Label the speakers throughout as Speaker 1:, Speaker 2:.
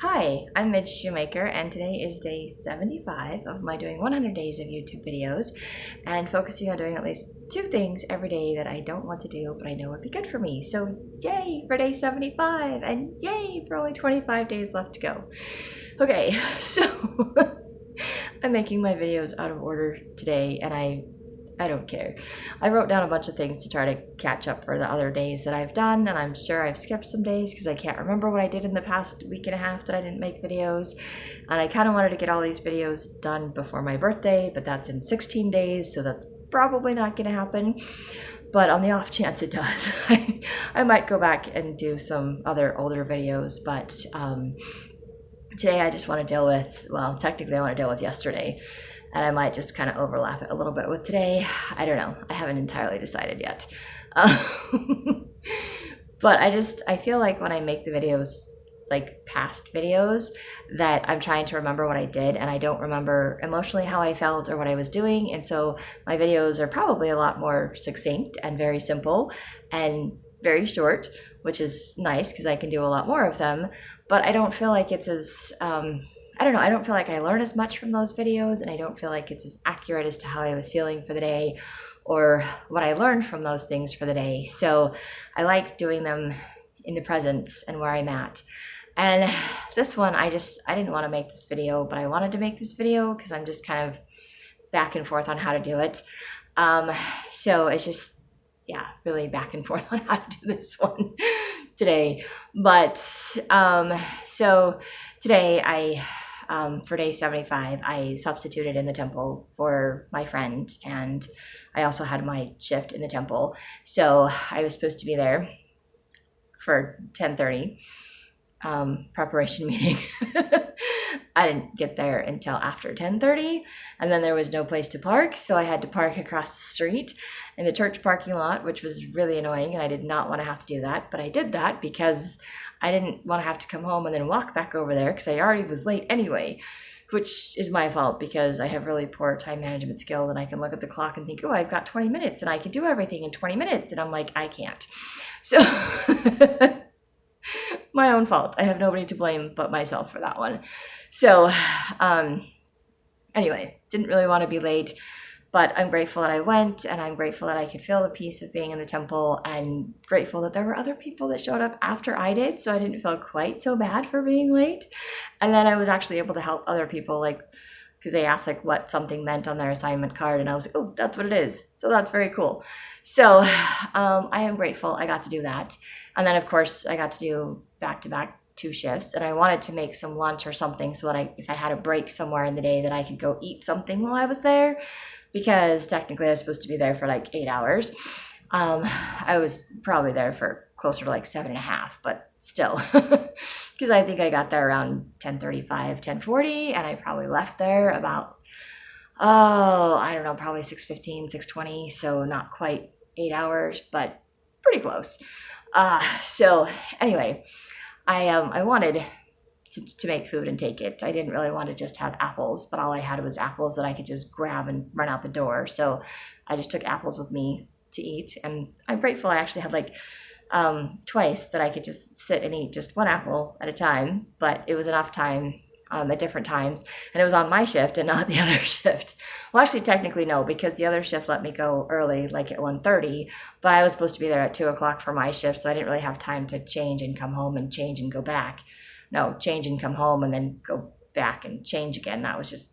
Speaker 1: Hi, I'm Midge Shoemaker, and today is day 75 of my doing 100 days of YouTube videos and focusing on doing at least 2 things every day that I don't want to do but I know would be good for me. So yay for day 75 and yay for only 25 days left to go. Okay, so I'm making my videos out of order today and I don't care. I wrote down a bunch of things to try to catch up for the other days that I've done, and I'm sure I've skipped some days because I can't remember what I did in the past week and a half that I didn't make videos. And I kind of wanted to get all these videos done before my birthday, but that's in 16 days, so that's probably not going to happen. But on the off chance it does, I might go back and do some other older videos, but today I just want to deal with, well, technically I want to deal with yesterday. And I might just kind of overlap it a little bit with today. I don't know. I haven't entirely decided yet. But I feel like when I make the videos, like past videos, that I'm trying to remember what I did and I don't remember emotionally how I felt or what I was doing. And so my videos are probably a lot more succinct and very simple and very short, which is nice because I can do a lot more of them. But I don't feel like it's as... I don't know, I don't feel like I learn as much from those videos, and I don't feel like it's as accurate as to how I was feeling for the day or what I learned from those things for the day. So I like doing them in the present and where I'm at. And this one, I didn't want to make this video, but I wanted to make this video because I'm just kind of back and forth on how to do it. So it's just, yeah, really back and forth on how to do this one today. But so today for day 75, I substituted in the temple for my friend, and I also had my shift in the temple. So I was supposed to be there for 10:30 preparation meeting. I didn't get there until after 10:30, and then there was no place to park, so I had to park across the street in the church parking lot, which was really annoying, and I did not want to have to do that, but I did that because I didn't want to have to come home and then walk back over there because I already was late anyway, which is my fault because I have really poor time management skills, and I can look at the clock and think, oh, I've got 20 minutes and I can do everything in 20 minutes, and I'm like, I can't. So my own fault. I have nobody to blame but myself for that one. So anyway, didn't really want to be late, but I'm grateful that I went, and I'm grateful that I could feel the peace of being in the temple, and grateful that there were other people that showed up after I did, so I didn't feel quite so bad for being late. And then I was actually able to help other people, like, because they asked like what something meant on their assignment card, and I was like, oh, that's what it is. So that's very cool. So I am grateful I got to do that. And then of course I got to do back-to-back 2 shifts, and I wanted to make some lunch or something so that if I had a break somewhere in the day that I could go eat something while I was there, because technically I was supposed to be there for like 8 hours. I was probably there for closer to like 7.5, but still, because I think I got there around 10:35, 10:40, and I probably left there about, I don't know, probably 6:15, 6:20, so not quite 8 hours, but pretty close. So anyway, I wanted to make food and take it. I didn't really want to just have apples, but all I had was apples that I could just grab and run out the door. So I just took apples with me to eat, and I'm grateful I actually had like twice that I could just sit and eat just 1 apple at a time, but it was enough time at different times, and it was on my shift and not the other shift. Well, actually technically no, because the other shift let me go early, like at 1:30, but I was supposed to be there at 2 o'clock for my shift, so I didn't really have time to change and come home and change and go back. No, change and come home and then go back and change again. That was just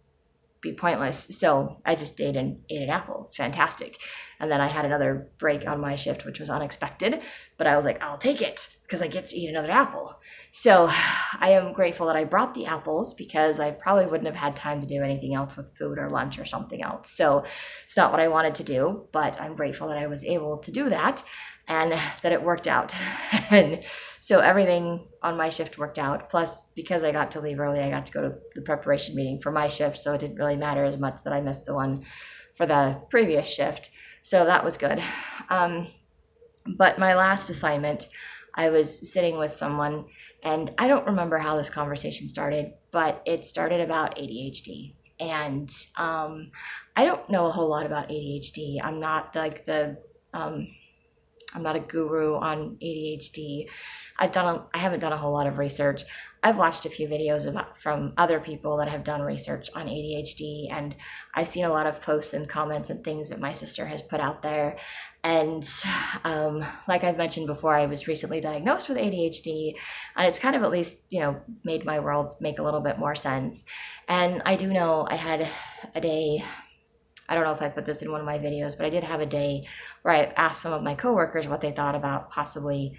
Speaker 1: be pointless. So I just ate an apple. It's fantastic. And then I had another break on my shift, which was unexpected, but I was like, I'll take it because I get to eat another apple. So I am grateful that I brought the apples because I probably wouldn't have had time to do anything else with food or lunch or something else. So it's not what I wanted to do, but I'm grateful that I was able to do that and that it worked out. And so everything on my shift worked out. Plus, because I got to leave early, I got to go to the preparation meeting for my shift, so it didn't really matter as much that I missed the one for the previous shift. So that was good. But my last assignment, I was sitting with someone, and I don't remember how this conversation started, but it started about ADHD. And I don't know a whole lot about ADHD. I'm not like the I'm not a guru on ADHD. I haven't done a whole lot of research. I've watched a few videos from other people that have done research on ADHD, and I've seen a lot of posts and comments and things that my sister has put out there. And like I've mentioned before, I was recently diagnosed with ADHD, and it's kind of at least, made my world make a little bit more sense. And I do know I had a day, I don't know if I put this in one of my videos, but I did have a day where I asked some of my coworkers what they thought about possibly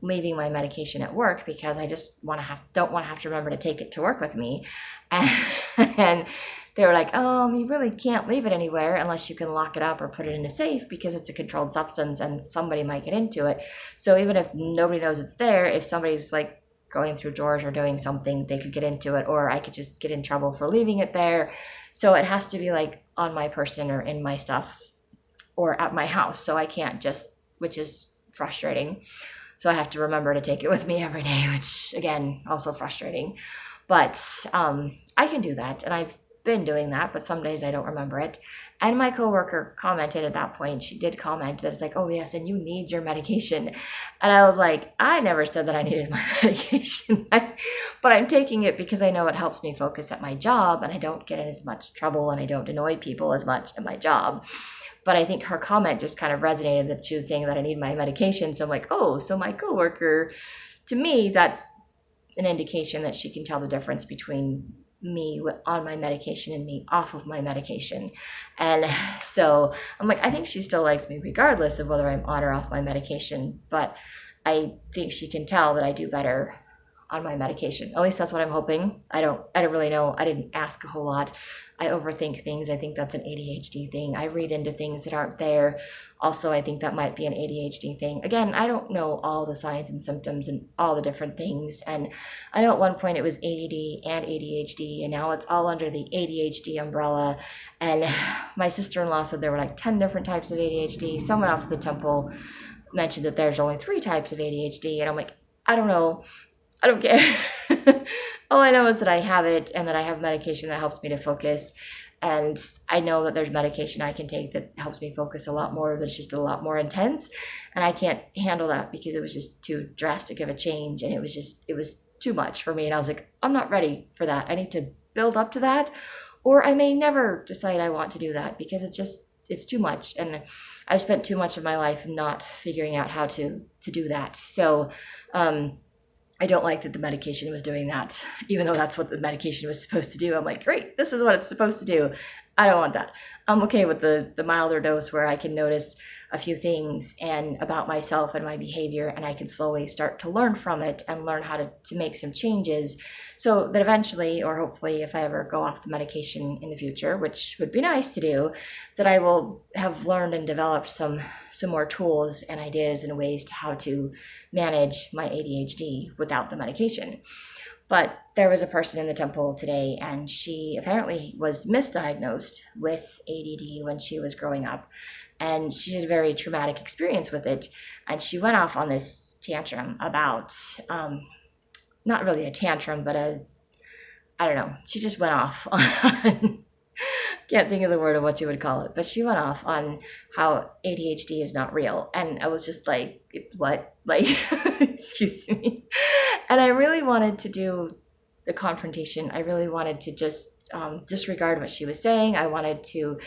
Speaker 1: leaving my medication at work, because I just don't want to have to remember to take it to work with me. And they were like, you really can't leave it anywhere unless you can lock it up or put it in a safe, because it's a controlled substance and somebody might get into it. So even if nobody knows it's there, if somebody's like going through drawers or doing something, they could get into it, or I could just get in trouble for leaving it there. So it has to be like on my person or in my stuff or at my house. So I can't just, which is frustrating. So I have to remember to take it with me every day, which again, also frustrating. But I can do that. And I've been doing that, but some days I don't remember it. And my coworker commented at that point, she did comment that it's like, oh yes, and you need your medication. And I was like, I never said that I needed my medication, but I'm taking it because I know it helps me focus at my job, and I don't get in as much trouble, and I don't annoy people as much at my job. But I think her comment just kind of resonated, that she was saying that I need my medication. So I'm like, oh, so my coworker, to me, that's an indication that she can tell the difference between me on my medication and me off of my medication. And so I'm like, I think she still likes me regardless of whether I'm on or off my medication, but I think she can tell that I do better on my medication. At least that's what I'm hoping. I don't really know. I didn't ask a whole lot. I overthink things. I think that's an ADHD thing. I read into things that aren't there. Also, I think that might be an ADHD thing. Again, I don't know all the signs and symptoms and all the different things. And I know at one point it was ADD and ADHD, and now it's all under the ADHD umbrella. And my sister-in-law said there were like 10 different types of ADHD. Someone else at the temple mentioned that there's only 3 types of ADHD. And I'm like, I don't know. I don't care. All I know is that I have it, and that I have medication that helps me to focus. And I know that there's medication I can take that helps me focus a lot more, but it's just a lot more intense. And I can't handle that because it was just too drastic of a change. And it was too much for me. And I was like, I'm not ready for that. I need to build up to that. Or I may never decide I want to do that, because it's too much. And I've spent too much of my life not figuring out how to do that. So, I don't like that the medication was doing that, even though that's what the medication was supposed to do. I'm like, great, this is what it's supposed to do. I don't want that. I'm okay with the milder dose where I can notice a few things and about myself and my behavior, and I can slowly start to learn from it and learn how to make some changes, so that eventually, or hopefully if I ever go off the medication in the future, which would be nice to do, that I will have learned and developed some more tools and ideas and ways to how to manage my ADHD without the medication. But there was a person in the temple today, and she apparently was misdiagnosed with ADD when she was growing up. And she had a very traumatic experience with it. And she went off on this tantrum about, not really a tantrum, but I don't know. She just went off on, can't think of the word of what you would call it, but she went off on how ADHD is not real. And I was just like, what? Like, excuse me. And I really wanted to do the confrontation. I really wanted to just disregard what she was saying. I wanted to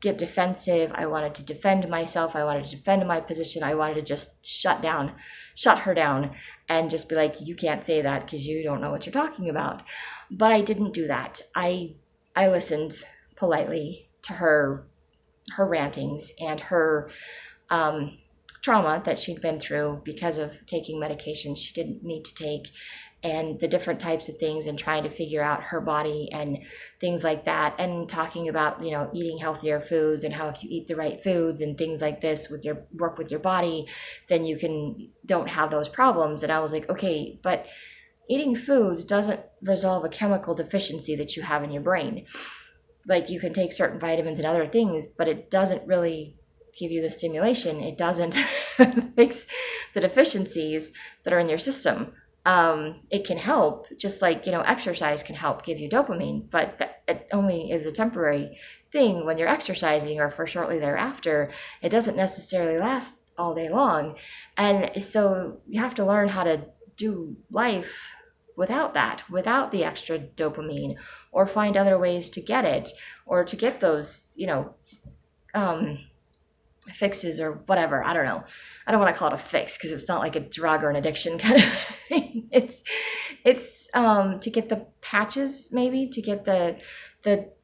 Speaker 1: get defensive. I wanted to defend myself. I wanted to defend my position. I wanted to just shut her down and just be like, you can't say that because you don't know what you're talking about. But I didn't do that. I listened politely to her rantings and her trauma that she'd been through because of taking medication she didn't need to take, and the different types of things, and trying to figure out her body and things like that, and talking about, eating healthier foods, and how if you eat the right foods and things like this with your work with your body, then you don't have those problems. And I was like, okay, but eating foods doesn't resolve a chemical deficiency that you have in your brain. Like, you can take certain vitamins and other things, but it doesn't really give you the stimulation. It doesn't fix the deficiencies that are in your system. It can help, just like, exercise can help give you dopamine, but it only is a temporary thing when you're exercising or for shortly thereafter. It doesn't necessarily last all day long. And so you have to learn how to do life without that, without the extra dopamine, or find other ways to get it, or to get those, um, fixes or whatever. I don't know. I don't want to call it a fix because it's not like a drug or an addiction kind of thing. It's to get the patches, maybe to get the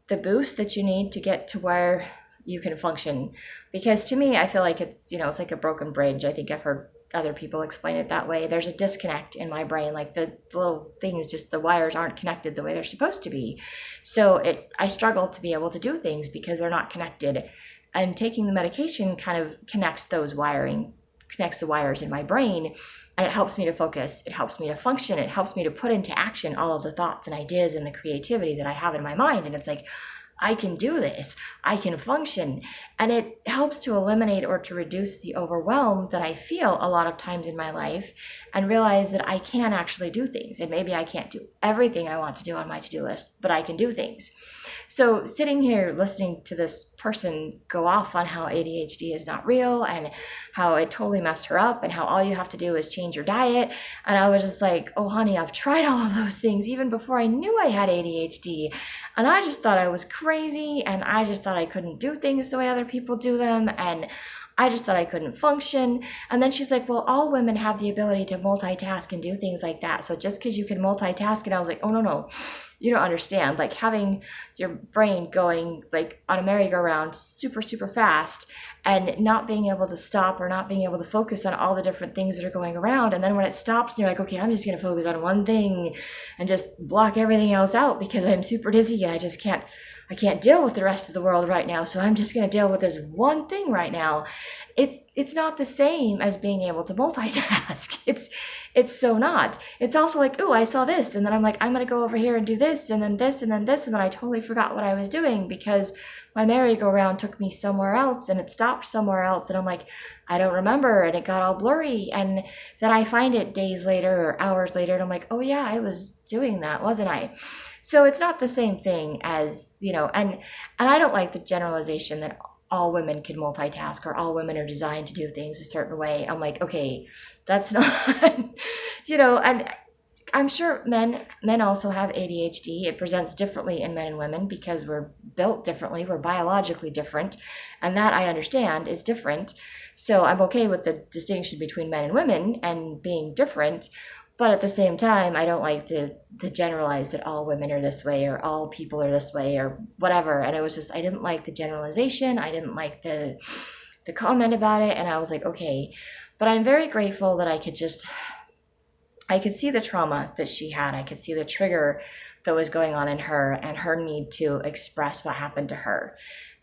Speaker 1: boost that you need to get to where you can function. Because to me, I feel like it's like a broken bridge. I think I've heard other people explain it that way. There's a disconnect in my brain, like the little things, just the wires aren't connected the way they're supposed to be. So I struggle to be able to do things because they're not connected. And taking the medication kind of connects the wires in my brain, and it helps me to focus, it helps me to function, it helps me to put into action all of the thoughts and ideas and the creativity that I have in my mind. And it's like, I can do this, I can function. And it helps to eliminate or to reduce the overwhelm that I feel a lot of times in my life, and realize that I can actually do things. And maybe I can't do everything I want to do on my to-do list, but I can do things. So sitting here listening to this person go off on how ADHD is not real and how it totally messed her up and how all you have to do is change your diet. And I was just like, oh honey, I've tried all of those things even before I knew I had ADHD. And I just thought I was crazy, and I just thought I couldn't do things the way other people do them, and I just thought I couldn't function. And then she's like, well, all women have the ability to multitask and do things like that. So just because you can multitask, and I was like, oh, no, you don't understand. Like having your brain going like on a merry-go-round super, super fast and not being able to stop or not being able to focus on all the different things that are going around. And then when it stops, you're like, okay, I'm just going to focus on one thing and just block everything else out because I'm super dizzy and I can't deal with the rest of the world right now. So I'm just going to deal with this one thing right now. It's not the same as being able to multitask. It's so not. It's also like, ooh, I saw this, and then I'm like, I'm going to go over here and do this, and then this, and then this, and then I totally forgot what I was doing because my merry-go-round took me somewhere else, and it stopped somewhere else, and I'm like, I don't remember, and it got all blurry, and then I find it days later or hours later, and I'm like, oh yeah, I was doing that, wasn't I? So it's not the same thing as, and I don't like the generalization that all women can multitask or all women are designed to do things a certain way. I'm like, okay, that's not, and I'm sure men also have ADHD. It presents differently in men and women because we're built differently. We're biologically different. And that I understand is different. So I'm okay with the distinction between men and women and being different. But at the same time, I don't like the generalize that all women are this way or all people are this way or whatever. And it was just, I didn't like the generalization. I didn't like the comment about it. And I was like, okay. But I'm very grateful that I could see the trauma that she had. I could see the trigger that was going on in her and her need to express what happened to her.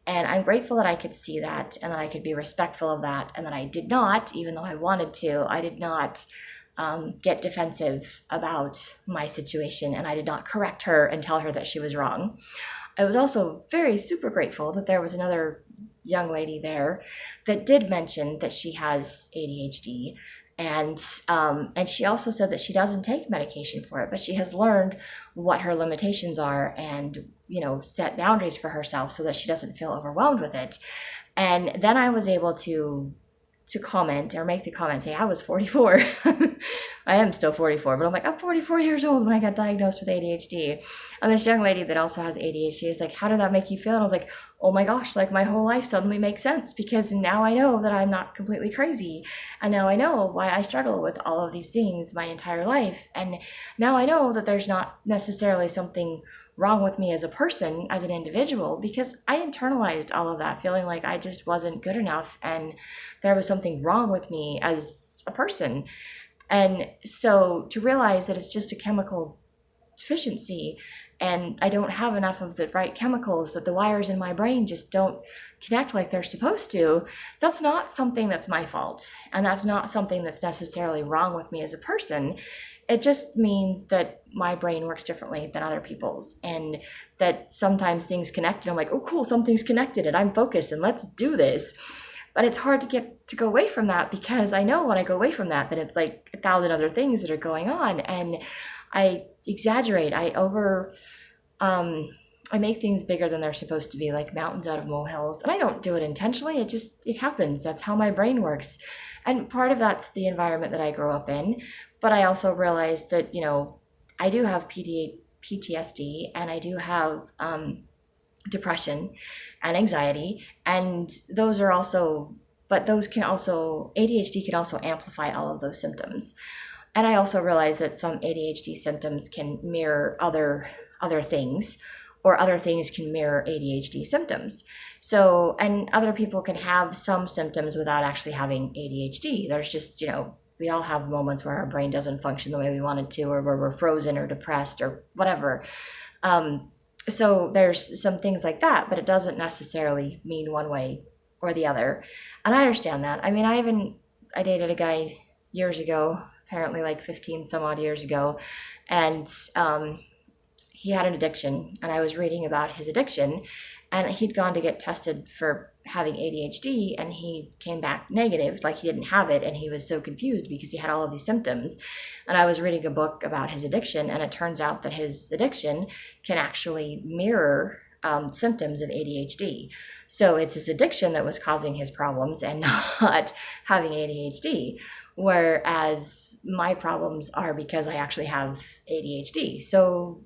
Speaker 1: And I'm grateful that I could see that and that I could be respectful of that. And that I did not, even though I wanted to, I did not get defensive about my situation, and I did not correct her and tell her that she was wrong. I was also very super grateful that there was another young lady there that did mention that she has ADHD, and she also said that she doesn't take medication for it, but she has learned what her limitations are and set boundaries for herself so that she doesn't feel overwhelmed with it. And then I was able to comment or make the comment, say I was 44. I am still 44, but I'm like, I'm 44 years old when I got diagnosed with ADHD. And this young lady that also has ADHD is like, how did that make you feel? And I was like, oh my gosh, like my whole life suddenly makes sense because now I know that I'm not completely crazy. And now I know why I struggle with all of these things my entire life. And now I know that there's not necessarily something wrong with me as a person, as an individual, because I internalized all of that, feeling like I just wasn't good enough and there was something wrong with me as a person. And so to realize that it's just a chemical deficiency and I don't have enough of the right chemicals, that the wires in my brain just don't connect like they're supposed to, that's not something that's my fault. And that's not something that's necessarily wrong with me as a person. It just means that my brain works differently than other people's, and that sometimes things connect and I'm like, oh cool, something's connected and I'm focused and let's do this. But it's hard to go away from that because I know when I go away from that, then it's like 1,000 other things that are going on, and I exaggerate. I I make things bigger than they're supposed to be, like mountains out of molehills. And I don't do it intentionally. It happens. That's how my brain works. And part of that's the environment that I grew up in. But I also realized that, I do have PTSD, and I do have depression and anxiety. And those are also, but those can also, ADHD can also amplify all of those symptoms. And I also realize that some ADHD symptoms can mirror other things, or other things can mirror ADHD symptoms. So, and other people can have some symptoms without actually having ADHD. There's just, we all have moments where our brain doesn't function the way we want it to, or where we're frozen or depressed or whatever. So there's some things like that, but it doesn't necessarily mean one way or the other. And I understand that. I mean, I dated a guy years ago, apparently like 15 some odd years ago, and he had an addiction, and I was reading about his addiction, and he'd gone to get tested for having ADHD, and he came back negative, like he didn't have it, and he was so confused because he had all of these symptoms. And I was reading a book about his addiction, and it turns out that his addiction can actually mirror symptoms of ADHD. So it's his addiction that was causing his problems and not having ADHD, whereas my problems are because I actually have ADHD. So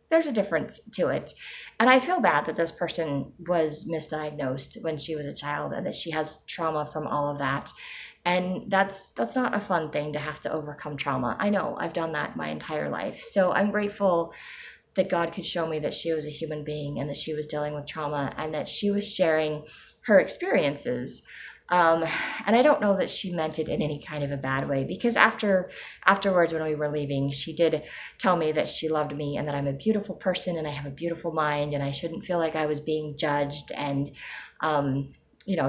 Speaker 1: there's a difference to it. And I feel bad that this person was misdiagnosed when she was a child, and that she has trauma from all of that. And that's not a fun thing to have to overcome trauma. I know, I've done that my entire life. So I'm grateful that God could show me that she was a human being, and that she was dealing with trauma, and that she was sharing her experiences. And I don't know that she meant it in any kind of a bad way, because afterwards, when we were leaving, she did tell me that she loved me, and that I'm a beautiful person, and I have a beautiful mind, and I shouldn't feel like I was being judged. And,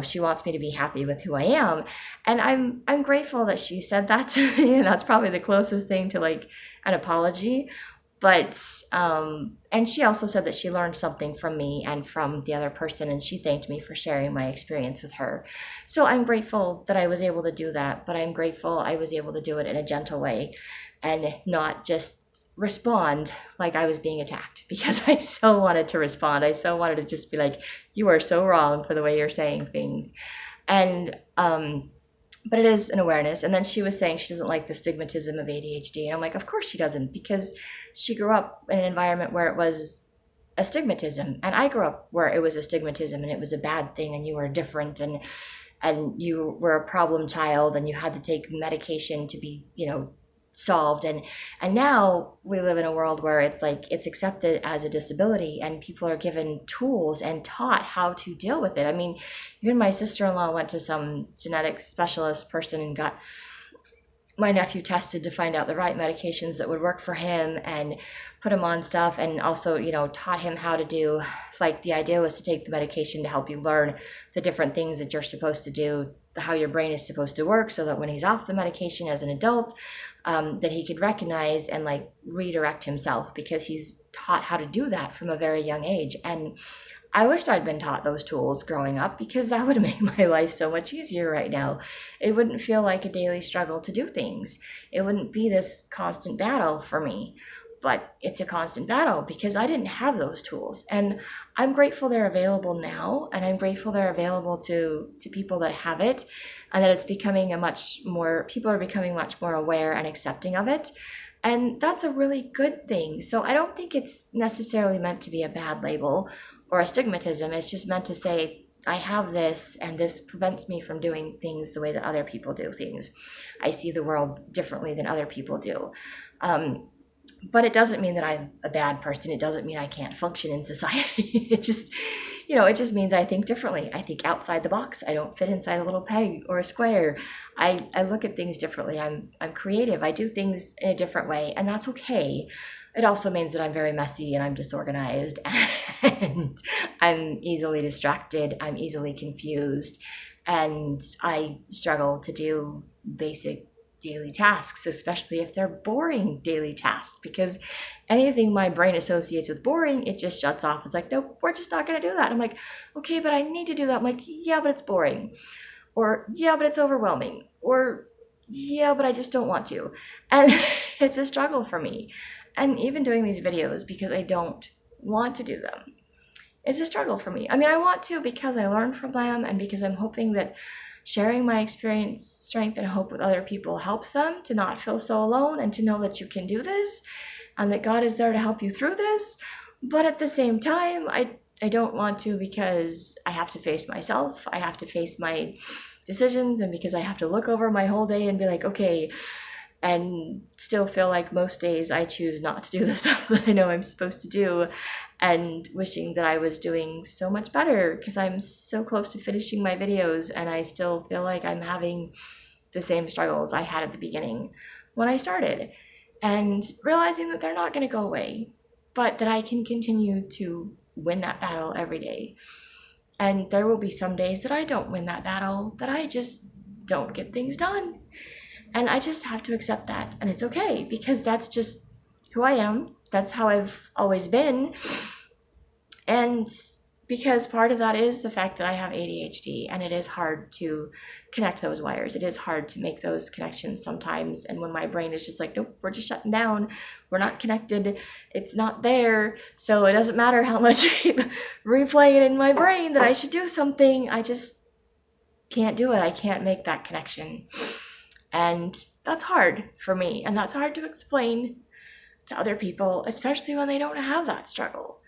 Speaker 1: she wants me to be happy with who I am. And I'm grateful that she said that to me. And that's probably the closest thing to like an apology. But, and she also said that she learned something from me and from the other person, and she thanked me for sharing my experience with her. So I'm grateful that I was able to do that, but I'm grateful I was able to do it in a gentle way and not just respond like I was being attacked, because I so wanted to respond. I so wanted to just be like, you are so wrong for the way you're saying things. And, but it is an awareness. And then she was saying she doesn't like the stigmatism of ADHD. And I'm like, of course she doesn't, because she grew up in an environment where it was a stigmatism. And I grew up where it was a stigmatism, and it was a bad thing, and you were different, and you were a problem child, and you had to take medication to be, solved. And now we live in a world where it's like it's accepted as a disability, and people are given tools and taught how to deal with it. I mean, even my sister-in-law went to some genetic specialist person and got my nephew tested to find out the right medications that would work for him, and put him on stuff, and also, taught him how to do, like, the idea was to take the medication to help you learn the different things that you're supposed to do, how your brain is supposed to work, so that when he's off the medication as an adult, that he could recognize and like redirect himself, because he's taught how to do that from a very young age. And I wished I'd been taught those tools growing up, because that would make my life so much easier right now. It wouldn't feel like a daily struggle to do things. It wouldn't be this constant battle for me. But it's a constant battle because I didn't have those tools. And I'm grateful they're available now, and I'm grateful they're available to people that have it, and that it's becoming people are becoming much more aware and accepting of it. And that's a really good thing. So I don't think it's necessarily meant to be a bad label or a stigmatism. It's just meant to say, I have this, and this prevents me from doing things the way that other people do things. I see the world differently than other people do. But it doesn't mean that I'm a bad person. It doesn't mean I can't function in society. It just means I think differently. I think outside the box. I don't fit inside a little peg or a square. I look at things differently. I'm creative. I do things in a different way, and that's okay. It also means that I'm very messy, and I'm disorganized, and I'm easily distracted. I'm easily confused, and I struggle to do basic daily tasks, especially if they're boring daily tasks, because anything my brain associates with boring, it just shuts off. It's like, nope, we're just not going to do that. I'm like, okay, but I need to do that. I'm like, yeah, but it's boring, or yeah, but it's overwhelming, or yeah, but I just don't want to. And it's a struggle for me. And even doing these videos, because I don't want to do them. is a struggle for me. I mean, I want to because I learn from them and because I'm hoping that sharing my experience, strength, and hope with other people helps them to not feel so alone and to know that you can do this and that God is there to help you through this. But at the same time, I don't want to because I have to face myself. I have to face my decisions, and because I have to look over my whole day and be like, okay, and still feel like most days I choose not to do the stuff that I know I'm supposed to do, and wishing that I was doing so much better because I'm so close to finishing my videos and I still feel like I'm having the same struggles I had at the beginning when I started, and realizing that they're not going to go away, but that I can continue to win that battle every day. And there will be some days that I don't win that battle, that I just don't get things done. And I just have to accept that. And it's okay because that's just who I am. That's how I've always been. And because part of that is the fact that I have ADHD, and it is hard to connect those wires. It is hard to make those connections sometimes. And when my brain is just like, nope, we're just shutting down. We're not connected. It's not there. So it doesn't matter how much I keep replaying it in my brain that I should do something. I just can't do it. I can't make that connection. And that's hard for me. And that's hard to explain to other people, especially when they don't have that struggle.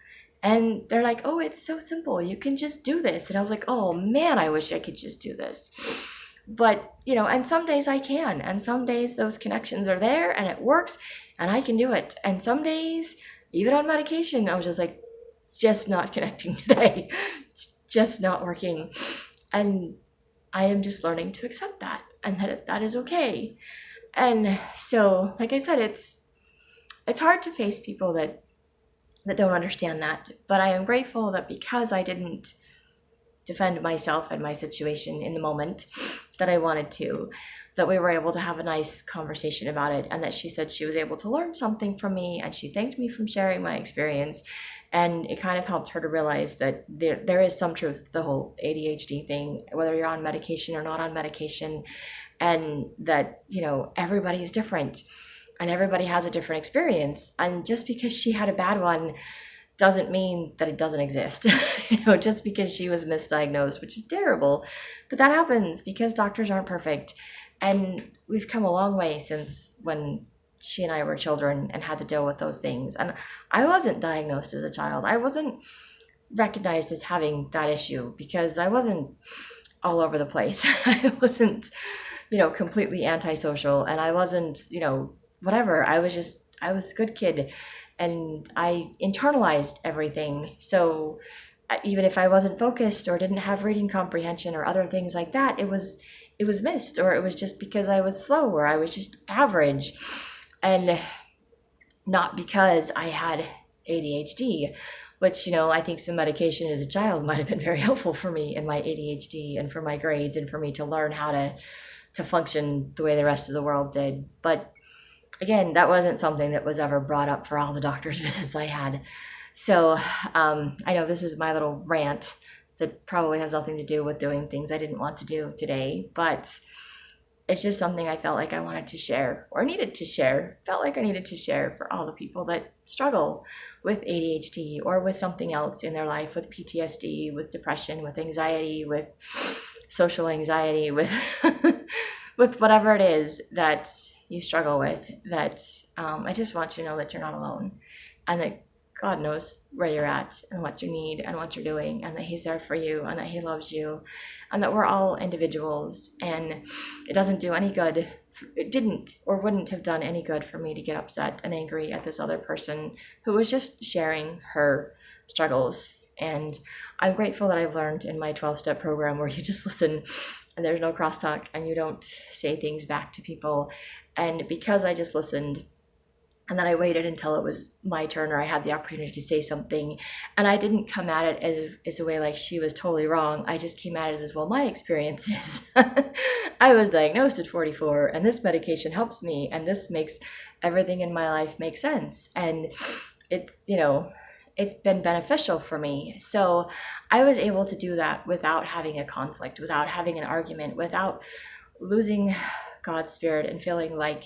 Speaker 1: And they're like, oh, it's so simple. You can just do this. And I was like, oh man, I wish I could just do this. But, and some days I can. And some days those connections are there and it works and I can do it. And some days, even on medication, I was just like, it's just not connecting today. It's just not working. And I am just learning to accept that and that is okay. And so, like I said, it's hard to face people that don't understand that, but I am grateful that because I didn't defend myself and my situation in the moment that I wanted to, that we were able to have a nice conversation about it, and that she said she was able to learn something from me, and she thanked me for sharing my experience, and it kind of helped her to realize that there is some truth to the whole ADHD thing, whether you're on medication or not on medication, and that, everybody is different. And everybody has a different experience. And just because she had a bad one doesn't mean that it doesn't exist. Just because she was misdiagnosed, which is terrible. But that happens because doctors aren't perfect. And we've come a long way since when she and I were children and had to deal with those things. And I wasn't diagnosed as a child. I wasn't recognized as having that issue because I wasn't all over the place. I wasn't, completely antisocial. And I wasn't, whatever. I was a good kid and I internalized everything. So even if I wasn't focused or didn't have reading comprehension or other things like that, it was missed, or it was just because I was slow or I was just average, and not because I had ADHD, which, I think some medication as a child might have been very helpful for me in my ADHD and for my grades and for me to learn how to function the way the rest of the world did. But again, that wasn't something that was ever brought up for all the doctor's visits I had. So I know this is my little rant that probably has nothing to do with doing things I didn't want to do today, but it's just something I felt like I wanted to share or needed to share, felt like I needed to share for all the people that struggle with ADHD or with something else in their life, with PTSD, with depression, with anxiety, with social anxiety, with with whatever it is that you struggle with, that I just want you to know that you're not alone, and that God knows where you're at and what you need and what you're doing, and that He's there for you and that He loves you, and that we're all individuals, and it doesn't do any good. It didn't or wouldn't have done any good for me to get upset and angry at this other person who was just sharing her struggles. And I'm grateful that I've learned in my 12-step program where you just listen and there's no crosstalk and you don't say things back to people. And because I just listened, and then I waited until it was my turn or I had the opportunity to say something, and I didn't come at it as a way like she was totally wrong. I just came at it as, well, my experience is I was diagnosed at 44 and this medication helps me and this makes everything in my life make sense. And it's, it's been beneficial for me. So I was able to do that without having a conflict, without having an argument, without losing God's spirit and feeling like,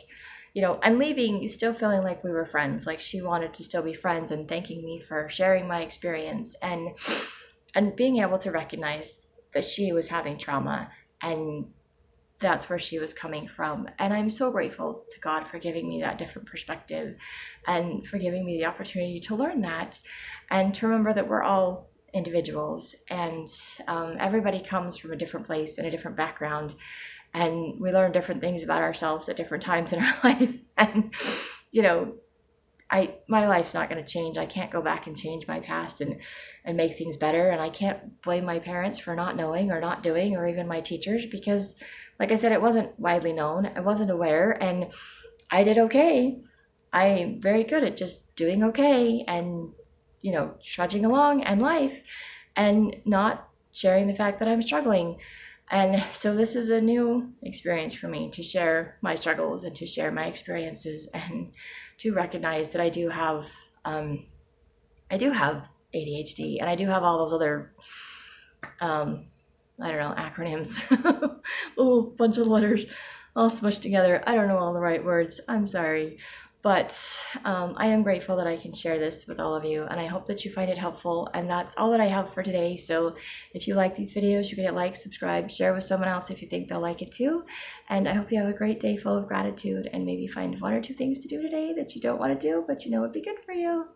Speaker 1: and leaving still feeling like we were friends, like she wanted to still be friends, and thanking me for sharing my experience, and being able to recognize that she was having trauma, and that's where she was coming from. And I'm so grateful to God for giving me that different perspective and for giving me the opportunity to learn that, and to remember that we're all individuals, and everybody comes from a different place and a different background, and we learn different things about ourselves at different times in our life. And you know my life's not going to change. I can't go back and change my past and make things better, and I can't blame my parents for not knowing or not doing, or even my teachers, because like I said, it wasn't widely known. I wasn't aware, and I did okay. I'm very good at just doing okay, and trudging along in life, and not sharing the fact that I'm struggling. And so this is a new experience for me, to share my struggles and to share my experiences, and to recognize that I do have ADHD, and I do have all those other I don't know, acronyms, a whole bunch of letters all smushed together. I don't know all the right words. I'm sorry. But I am grateful that I can share this with all of you, and I hope that you find it helpful. And that's all that I have for today. So if you like these videos, you can hit like, subscribe, share with someone else if you think they'll like it too. And I hope you have a great day full of gratitude, and maybe find 1 or 2 things to do today that you don't want to do, but would be good for you.